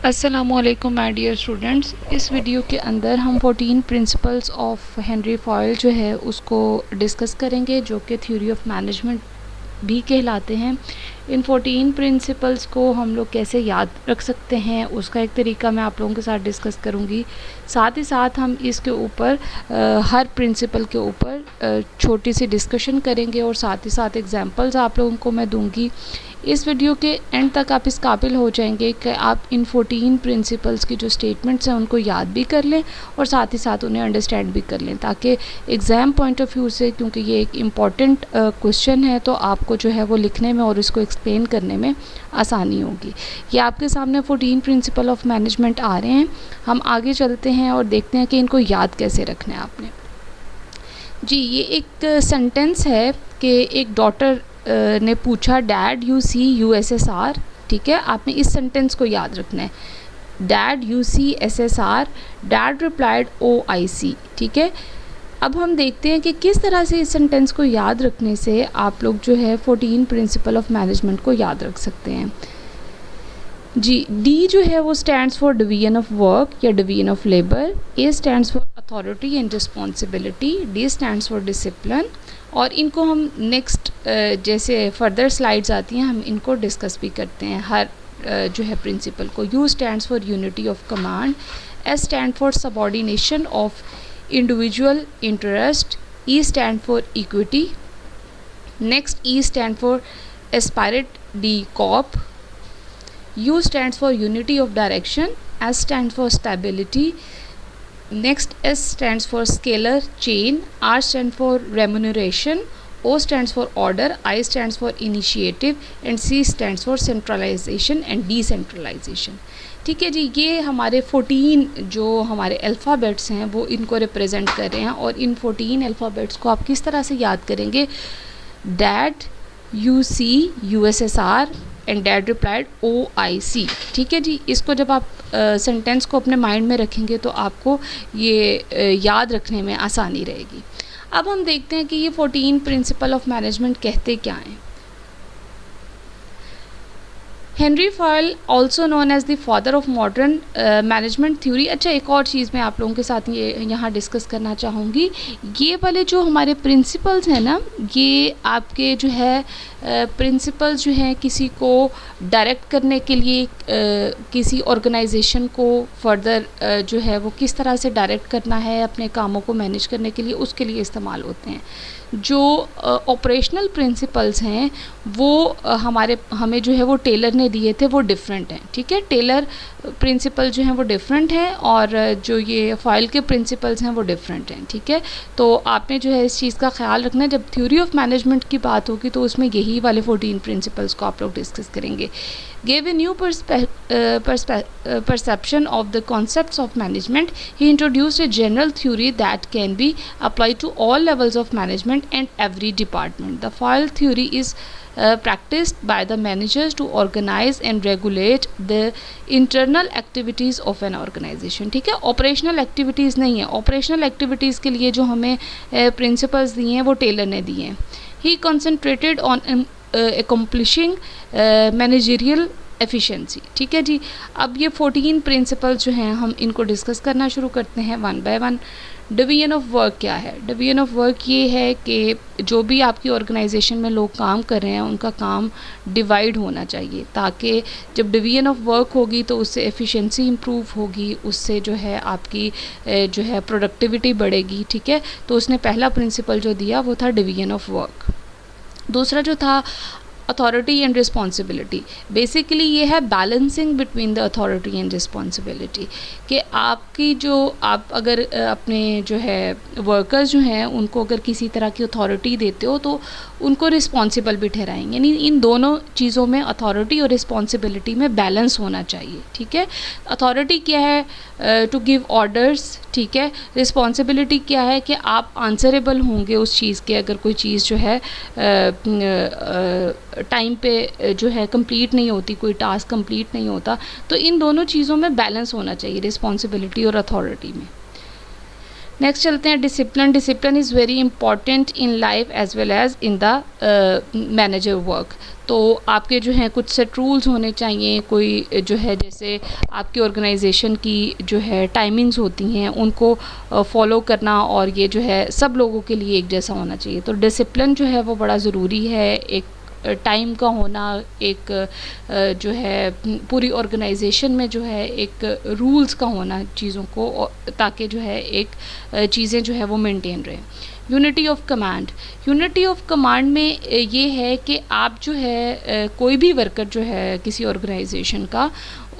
अस्सलामुअलैकुम my dear students. इस video के अंदर हम 14 प्रिंसिपल्स ऑफ हेनरी फॉयल जो है उसको डिस्कस करेंगे, जो कि थ्योरी ऑफ मैनेजमेंट भी कहलाते हैं। इन 14 प्रिंसिपल्स को हम लोग कैसे याद रख सकते हैं उसका एक तरीका मैं आप लोगों के साथ डिस्कस करूंगी। साथ ही साथ हम इसके ऊपर हर प्रिंसिपल के ऊपर छोटी सी डिस्कशन करेंगे और साथ ही साथ एग्जांपल्स आप लोगों को मैं दूंगी। इस वीडियो के एंड तक आप इस काबिल हो जाएंगे कि आप इन 14 प्रिंसिपल्स की जो स्टेटमेंट्स हैं उनको याद भी कर लें और साथ ही साथ उन्हें अंडरस्टैंड भी कर लें, ताकि एग्ज़ाम पॉइंट ऑफ व्यू से, क्योंकि ये एक इम्पॉर्टेंट क्वेश्चन है, तो आपको जो है वो लिखने में और इसको एक्सप्लेन करने में आसानी होगी। ये आपके सामने 14 प्रिंसिपल ऑफ मैनेजमेंट आ रहे हैं। हम आगे चलते हैं और देखते हैं कि इनको याद कैसे रखना है आपने। जी, ये एक सेंटेंस है कि एक डॉटर ने पूछा, डैड यू सी USSR। ठीक है, आपने इस सेंटेंस को याद रखना है, dad you see SSR, dad replied OIC। ठीक है, अब हम देखते हैं कि किस तरह से इस सेंटेंस को याद रखने से आप लोग जो है 14 प्रिंसिपल ऑफ मैनेजमेंट को याद रख सकते हैं। जी, डी जो है वो stands for division of work या division of labour, A stands for authority and responsibility, D stands for discipline. और इनको हम नेक्स्ट जैसे फर्दर स्लाइड्स आती हैं हम इनको डिस्कस भी करते हैं हर जो है प्रिंसिपल को। You stands for unity of command, S stand for subordination of individual interest, E stand for equity, next E stand for aspirate D corp, U stands for unity of direction, S stands for stability, next S stands for scalar chain, R stands for remuneration, O stands for order, I stands for initiative and C stands for centralization and decentralization। ठीक है जी, ये हमारे 14 जो हमारे alphabets हैं वो इनको represent कर रहे हैं। और इन 14 अल्फ़ाबेट्स को आप किस तरह से याद करेंगे? Dad UC USSR and dad replied OIC। ठीक है जी, इसको जब आप सेंटेंस को अपने माइंड में रखेंगे तो आपको ये याद रखने में आसानी रहेगी। अब हम देखते हैं कि ये 14 प्रिंसिपल ऑफ मैनेजमेंट कहते क्या हैं। Henri Fayol also known as the father of modern management theory. अच्छा, एक और चीज़ मैं आप लोगों के साथ ये यहाँ डिस्कस करना चाहूँगी। ये वाले जो हमारे प्रिंसिपल्स हैं ना, ये आपके जो है प्रिंसिपल्स जो हैं किसी को डायरेक्ट करने के लिए, किसी ऑर्गेनाइजेशन को फर्दर जो है वो किस तरह से डायरेक्ट करना है अपने कामों को मैनेज करने के लिए, उसके लिए इस्तेमाल होते हैं। जो ऑपरेशनल प्रिंसिपल्स हैं वो हमें जो है वो टेलर ने दिए थे, वो डिफरेंट हैं। ठीक है, टेलर प्रिंसिपल जो हैं वो डिफरेंट हैं और जो ये फॉयल के प्रिंसिपल्स हैं वो डिफरेंट हैं। ठीक है, तो आपने जो है इस चीज़ का ख्याल रखना है। जब थ्योरी ऑफ मैनेजमेंट की बात होगी तो उसमें यही वाले 14 प्रिंसिपल्स को आप लोग डिस्कस करेंगे। Gave a new perception of the concepts of management. He introduced a general theory that can be applied to all levels of management and every department. The Fayol theory is practiced by the managers to organize and regulate the internal activities of an organization. ठीक है, operational activities नहीं है। operational activities के लिए जो हमें principles दिए हैं वो टेलर ने दिए हैं। He concentrated on accomplishing managerial efficiency। ठीक है जी, अब ये 14 प्रिंसिपल्स जो हैं हम इनको डिस्कस करना शुरू करते हैं one by one. Division of work क्या है? डिवीजन ऑफ वर्क ये है कि जो भी आपकी ऑर्गेनाइजेशन में लोग काम कर रहे हैं उनका काम डिवाइड होना चाहिए, ताकि जब डिवीजन ऑफ वर्क होगी तो उससे एफिशिएंसी इंप्रूव होगी, उससे जो है आपकी जो है प्रोडक्टिविटी बढ़ेगी। ठीक है, तो उसने पहला प्रिंसिपल जो दिया वो था डिवीजन ऑफ वर्क। दूसरा जो था अथॉरिटी एंड रिस्पॉन्सिबिलिटी। बेसिकली ये है balancing between the authority and responsibility, कि आपकी जो आप अगर अपने जो है वर्कर्स जो हैं उनको अगर किसी तरह की अथॉरिटी देते हो तो उनको रिस्पॉन्सिबल भी ठहराएंगे। यानी इन दोनों चीज़ों में, अथॉरिटी और रिस्पॉन्सिबिलिटी में बैलेंस होना चाहिए। ठीक है, अथॉरिटी क्या है? To give orders. ठीक है, रिस्पॉन्सिबिलिटी क्या है कि आप आंसरेबल होंगे उस चीज़ के, अगर कोई चीज़ जो है टाइम पे जो है कंप्लीट नहीं होती, कोई टास्क कंप्लीट नहीं होता, तो इन दोनों चीज़ों में बैलेंस होना चाहिए रिस्पॉन्सिबिलिटी और अथॉरिटी में। नेक्स्ट चलते हैं discipline. Discipline is very important in life as well as in the manager work. तो आपके जो हैं कुछ सेट रूल्स होने चाहिए, कोई जो है जैसे आपकी ऑर्गेनाइजेशन की जो है टाइमिंग्स होती हैं उनको फॉलो करना, और ये जो है सब लोगों के लिए एक जैसा होना चाहिए। तो डिसिप्लिन जो है वो बड़ा ज़रूरी है, एक टाइम का होना, एक जो है पूरी ऑर्गेनाइजेशन में जो है एक रूल्स का होना चीज़ों को, ताकि जो है एक चीज़ें जो है वो मेंटेन रहें। Unity of command. Unity of command में ये है कि आप जो है कोई भी वर्कर जो है किसी ऑर्गेनाइजेशन का,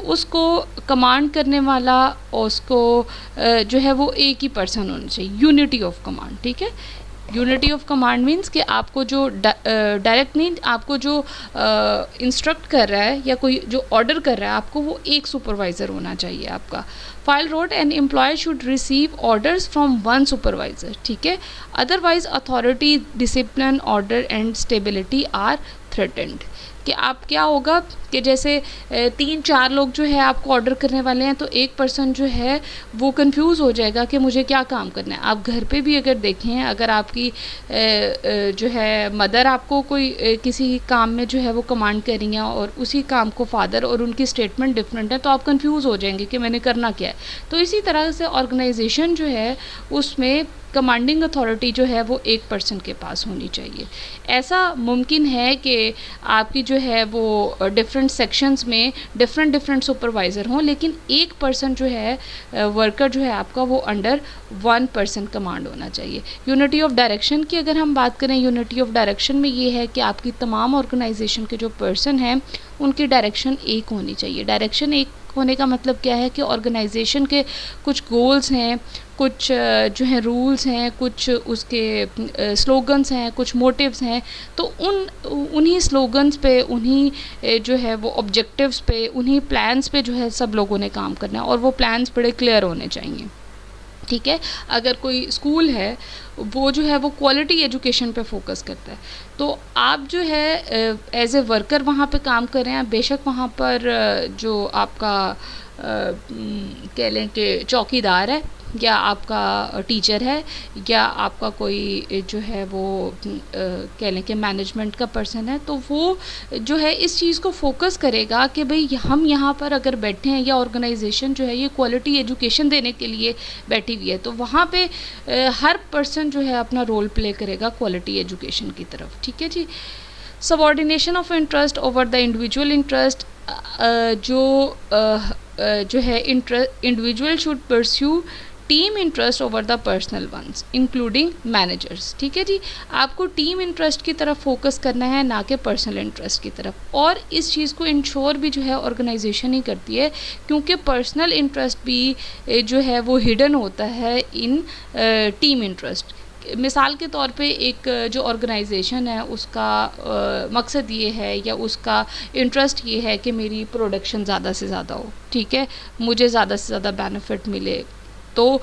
उसको कमांड करने वाला और उसको जो है वो एक ही पर्सन होना चाहिए। यूनिटी ऑफ कमांड, ठीक है। यूनिटी ऑफ कमांड मीन्स कि आपको जो डायरेक्ट नहीं, आपको जो इंस्ट्रक्ट कर रहा है या कोई जो ऑर्डर कर रहा है आपको, वो एक सुपरवाइज़र होना चाहिए आपका। Fayol wrote an employee should receive orders from one supervisor, ठीक है। Otherwise authority, discipline, order and stability are threatened. कि आप क्या होगा कि जैसे 3-4 लोग जो है आपको ऑर्डर करने वाले हैं, तो एक पर्सन जो है वो कंफ्यूज हो जाएगा कि मुझे क्या काम करना है। आप घर पे भी अगर देखें, अगर आपकी जो है मदर आपको कोई किसी काम में जो है वो कमांड कर रही हैं और उसी काम को फादर, और उनकी स्टेटमेंट डिफरेंट है, तो आप कंफ्यूज हो जाएंगे कि मैंने करना क्या है। तो इसी तरह से ऑर्गेनाइजेशन जो है उसमें कमांडिंग अथॉरिटी जो है वो एक पर्सन के पास होनी चाहिए। ऐसा मुमकिन है कि आपकी जो है वो डिफरेंट सेक्शंस में डिफरेंट सुपरवाइज़र हों, लेकिन एक पर्सन जो है वर्कर जो है आपका, वो अंडर वन पर्सन कमांड होना चाहिए। यूनिटी ऑफ डायरेक्शन की अगर हम बात करें, यूनिटी ऑफ डायरेक्शन में ये है कि आपकी तमाम ऑर्गेनाइजेशन के जो पर्सन हैं उनकी डायरेक्शन एक होनी चाहिए। डायरेक्शन एक होने का मतलब क्या है कि ऑर्गेनाइजेशन के कुछ गोल्स हैं, कुछ जो है रूल्स हैं, कुछ उसके स्लोगन्स हैं, कुछ मोटिव्स हैं, तो उन्हीं स्लोगन्स पे, उन्हीं जो है वो ऑब्जेक्टिव्स पे, उन्हीं प्लान्स पे जो है सब लोगों ने काम करना है, और वो प्लान्स बड़े क्लियर होने चाहिए, ठीक है। अगर कोई स्कूल है वो जो है वो क्वालिटी एजुकेशन पे फोकस करता है, तो आप जो है एज ए वर्कर वहाँ पे काम कर रहे हैं, बेशक वहाँ पर जो आपका कह लें कि चौकीदार है, या आपका टीचर है, या आपका कोई जो है वो कह लें कि मैनेजमेंट का पर्सन है, तो वो जो है इस चीज़ को फोकस करेगा कि भाई हम यहाँ पर अगर बैठे हैं, या ऑर्गेनाइजेशन जो है ये क्वालिटी एजुकेशन देने के लिए बैठी हुई है, तो वहाँ पे हर पर्सन जो है अपना रोल प्ले करेगा क्वालिटी एजुकेशन की तरफ, ठीक है जी। Subordination of interest over the individual interest. जो है individual should pursue team interest over the personal ones including managers, ठीक है जी। आपको टीम इंटरेस्ट की तरफ फोकस करना है, ना कि पर्सनल इंटरेस्ट की तरफ। और इस चीज़ को इंश्योर भी जो है ऑर्गेनाइजेशन ही करती है, क्योंकि पर्सनल इंटरेस्ट भी जो है वो हिडन होता है इन टीम इंटरेस्ट। मिसाल के तौर पे एक जो ऑर्गेनाइजेशन है उसका मकसद ये है, या उसका इंटरेस्ट ये है कि मेरी प्रोडक्शन ज़्यादा से ज़्यादा हो, ठीक है, मुझे ज़्यादा से ज़्यादा बेनिफिट मिले। तो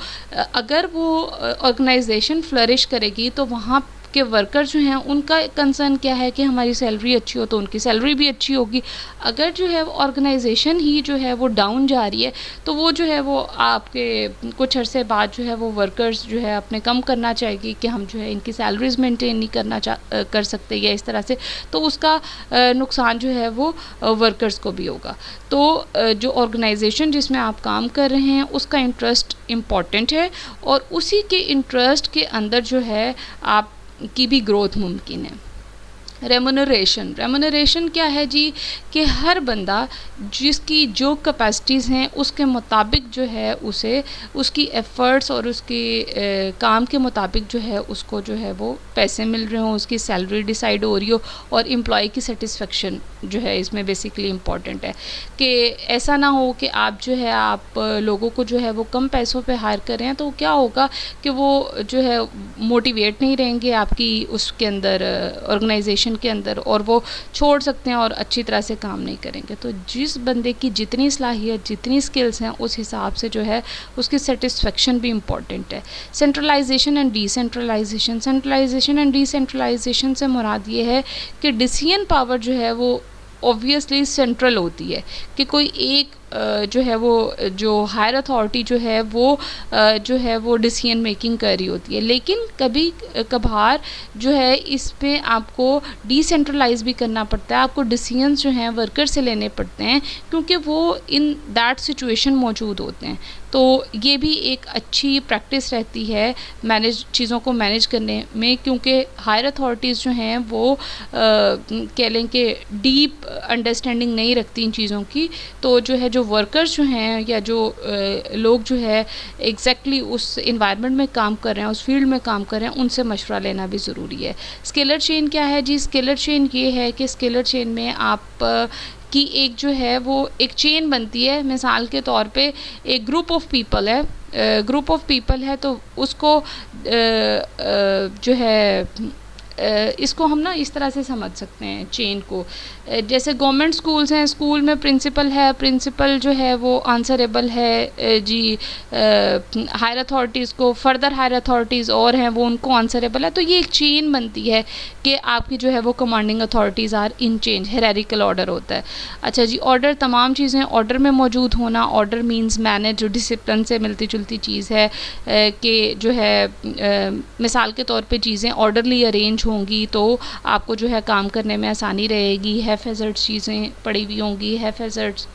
अगर वो ऑर्गेनाइजेशन फ्लरिश करेगी, तो वहाँ के वर्कर जो हैं उनका कंसर्न क्या है कि हमारी सैलरी अच्छी हो, तो उनकी सैलरी भी अच्छी होगी। अगर जो है ऑर्गेनाइजेशन ही जो है वो डाउन जा रही है, तो वो जो है वो आपके कुछ अरसे बाद जो है वो वर्कर्स जो है अपने कम करना चाहेगी कि हम जो है इनकी सैलरीज मेंटेन नहीं कर सकते, या इस तरह से, तो उसका नुकसान जो है वो वर्कर्स को भी होगा। तो जो ऑर्गेनाइजेशन जिसमें आप काम कर रहे हैं उसका इंटरेस्ट इम्पॉर्टेंट है, और उसी के इंटरेस्ट के अंदर जो है आप की भी ग्रोथ मुमकिन है। रेमुनरेशन क्या है जी, कि हर बंदा जिसकी जो कैपेसिटीज़ हैं उसके मुताबिक जो है उसे उसकी एफ़र्ट्स और उसके काम के मुताबिक जो है उसको जो है वो पैसे मिल रहे हों, उसकी सैलरी डिसाइड हो रही हो, और एम्प्लॉय की सेटिस्फेक्शन जो है इसमें बेसिकली इम्पॉर्टेंट है। कि ऐसा ना हो कि आप जो है आप लोगों को जो है वो कम पैसों पे हायर कर रहे हैं, तो क्या होगा कि वो जो है मोटिवेट नहीं रहेंगे आपकी उसके अंदर ऑर्गेनाइजेशन के अंदर, और वो छोड़ सकते हैं और अच्छी तरह से काम नहीं करेंगे। तो जिस बंदे की जितनी सलाहियत, जितनी स्किल्स हैं, उस हिसाब से जो है उसकी सेटिस्फेक्शन भी इम्पॉर्टेंट है। Centralisation and decentralisation. Centralisation and decentralisation से मुराद ये है कि डिसीजन पावर जो है वो ऑब्वियसली सेंट्रल होती है, कि कोई एक जो है वो जो हायर अथॉरिटी जो है वो डिसीजन मेकिंग कर रही होती है। लेकिन कभी कभार जो है इस पे आपको डिसेंट्रलाइज भी करना पड़ता है, आपको डिसीजंस जो हैं वर्कर से लेने पड़ते हैं क्योंकि वो इन दैट सिचुएशन मौजूद होते हैं। तो ये भी एक अच्छी प्रैक्टिस रहती है चीज़ों को मैनेज करने में, क्योंकि हायर अथॉरिटीज़ जो हैं वो कह लें कि डीप अंडरस्टैंडिंग नहीं रखती इन चीज़ों की। तो जो है जो वर्कर्स जो हैं या जो लोग जो है एग्जैक्टली उस इन्वायरमेंट में काम कर रहे हैं, उस फील्ड में काम कर रहे हैं, उनसे मशवरा लेना भी ज़रूरी है। स्केलर चेन क्या है जी? स्केलर चेन ये है कि स्केलर चेन में आप कि एक जो है वो एक चेन बनती है। मिसाल के तौर पे एक ग्रुप ऑफ पीपल है, तो उसको जो है इसको हम ना इस तरह से समझ सकते हैं चेन को। जैसे गवर्नमेंट स्कूल्स हैं, स्कूल में प्रिंसिपल है, प्रिंसिपल जो है वो आंसरेबल है जी हायर अथॉरिटीज़ को, फर्दर हायर अथॉरिटीज़ और हैं वो उनको आंसरेबल है। तो ये एक चेन बनती है कि आपकी जो है वो commanding authorities are in chain, hierarchical order होता है। अच्छा जी, ऑर्डर तमाम चीज़ें ऑर्डर में मौजूद होना, ऑर्डर मींस मैनेज, जो डिसिप्लिन से मिलती जुलती चीज़ है कि जो है मिसाल के तौर पे चीज़ें ऑर्डरली अरेंज होंगी तो आपको जो है काम करने में आसानी रहेगी। हैफेजर्ड्स चीज़ें पड़ी हुई होंगी, हैफेजर्ड्स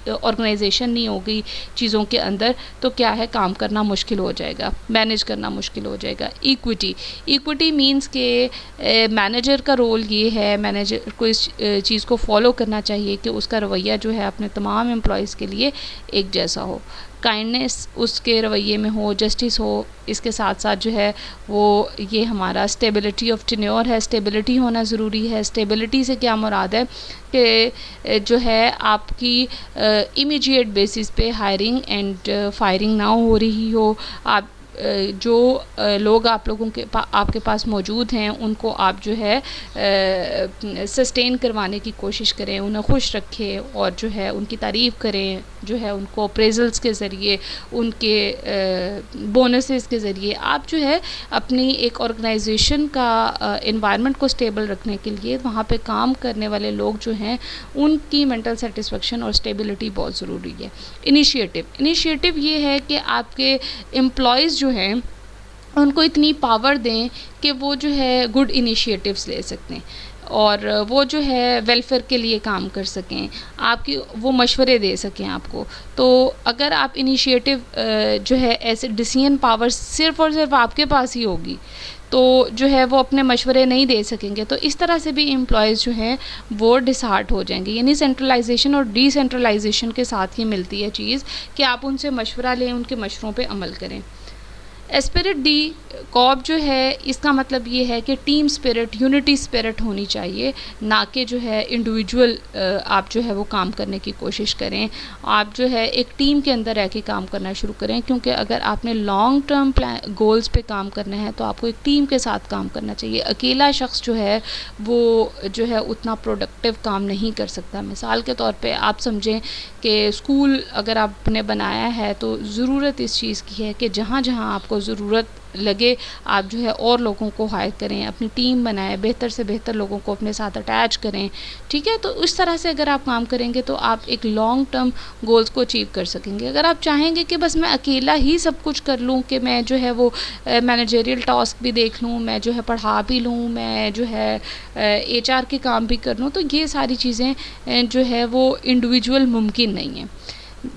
ऑर्गेनाइजेशन नहीं होगी चीज़ों के अंदर, तो क्या है काम करना मुश्किल हो जाएगा, मैनेज करना मुश्किल हो जाएगा। इक्विटी मींस के मैनेजर का रोल ये है, मैनेजर को इस चीज़ को फॉलो करना चाहिए कि उसका रवैया जो है अपने तमाम एम्प्लॉयज़ के लिए एक जैसा हो, काइंडनेस उसके रवैये में हो, जस्टिस हो। इसके साथ साथ जो है वो ये हमारा स्टेबिलिटी ऑफ टेन्योर है, स्टेबिलिटी होना ज़रूरी है। स्टेबिलिटी से क्या मुराद है कि जो है आपकी इमीडिएट बेसिस पे हायरिंग एंड फायरिंग ना हो रही हो, आप जो लोग आप लोगों के आपके पास मौजूद हैं उनको आप जो है सस्टेन करवाने की कोशिश करें, उन्हें खुश रखें और जो है उनकी तारीफ़ करें, जो है उनको अप्रेजल्स के ज़रिए, उनके बोनसेस के ज़रिए आप जो है अपनी एक ऑर्गेनाइजेशन का एनवायरनमेंट को स्टेबल रखने के लिए वहाँ पे काम करने वाले लोग जो हैं उनकी मेंटल सेटिस्फेक्शन और स्टेबिलिटी बहुत ज़रूरी है। इनिशिएटिव ये है कि आपके एम्प्लॉयज़ जो हैं उनको इतनी पावर दें कि वो जो है गुड इनिशिएटिव्स ले सकते हैं और वो जो है वेलफेयर के लिए काम कर सकें, आपकी वो मशवरे दे सकें आपको। तो अगर आप इनिशिएटिव जो है ऐसे डिसीजन पावर सिर्फ़ और सिर्फ आपके पास ही होगी तो जो है वो अपने मशवरे नहीं दे सकेंगे, तो इस तरह से भी एम्प्लॉयज़ जो हैं वो डिसहार्ट हो जाएंगे। यानी सेंट्रलाइजेशन और डिसेंट्रलाइजेशन के साथ ही मिलती है चीज़ कि आप उनसे मशवरा लें, उनके मशवरों पे अमल करें। एस्पिरिट डी कॉप जो है इसका मतलब ये है कि टीम स्पिरिट, यूनिटी स्पिरिट होनी चाहिए, ना कि जो है इंडिविजुअल आप जो है वो काम करने की कोशिश करें। आप जो है एक टीम के अंदर रह के काम करना शुरू करें, क्योंकि अगर आपने लॉन्ग टर्म गोल्स पे काम करना है तो आपको एक टीम के साथ काम करना चाहिए। अकेला शख्स जो है वो जो है उतना प्रोडक्टिव काम नहीं कर सकता। मिसाल के तौर पे आप समझें कि स्कूल अगर आपने बनाया है तो ज़रूरत इस चीज़ की है कि जहाँ जहाँ आपको ज़रूरत लगे आप जो है और लोगों को हायर करें, अपनी टीम बनाएं, बेहतर से बेहतर लोगों को अपने साथ अटैच करें। ठीक है, तो इस तरह से अगर आप काम करेंगे तो आप एक लॉन्ग टर्म गोल्स को अचीव कर सकेंगे। अगर आप चाहेंगे कि बस मैं अकेला ही सब कुछ कर लूँ, कि मैं जो है वो मैनेजरियल टास्क भी देख लूँ, मैं जो है पढ़ा भी लूँ, मैं जो है HR के काम भी कर लूँ, तो ये सारी चीज़ें जो है वो इंडिविजुअल मुमकिन नहीं है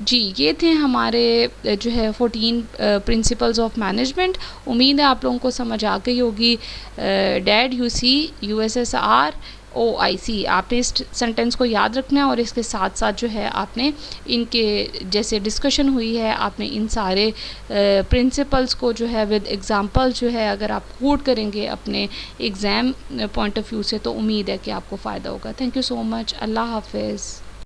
जी। ये थे हमारे जो है 14 प्रिंसिपल्स ऑफ मैनेजमेंट। उम्मीद है आप लोगों को समझ आ गई होगी। डैड UC USSR OIC, आपने इस सेंटेंस को याद रखना है और इसके साथ साथ जो है आपने इनके जैसे डिस्कशन हुई है आपने इन सारे प्रिंसिपल्स को जो है विद एग्जांपल जो है अगर आप कोट करेंगे अपने एग्ज़ाम पॉइंट ऑफ व्यू से तो उम्मीद है कि आपको फ़ायदा होगा। Thank you so much. अल्लाह हाफिज़।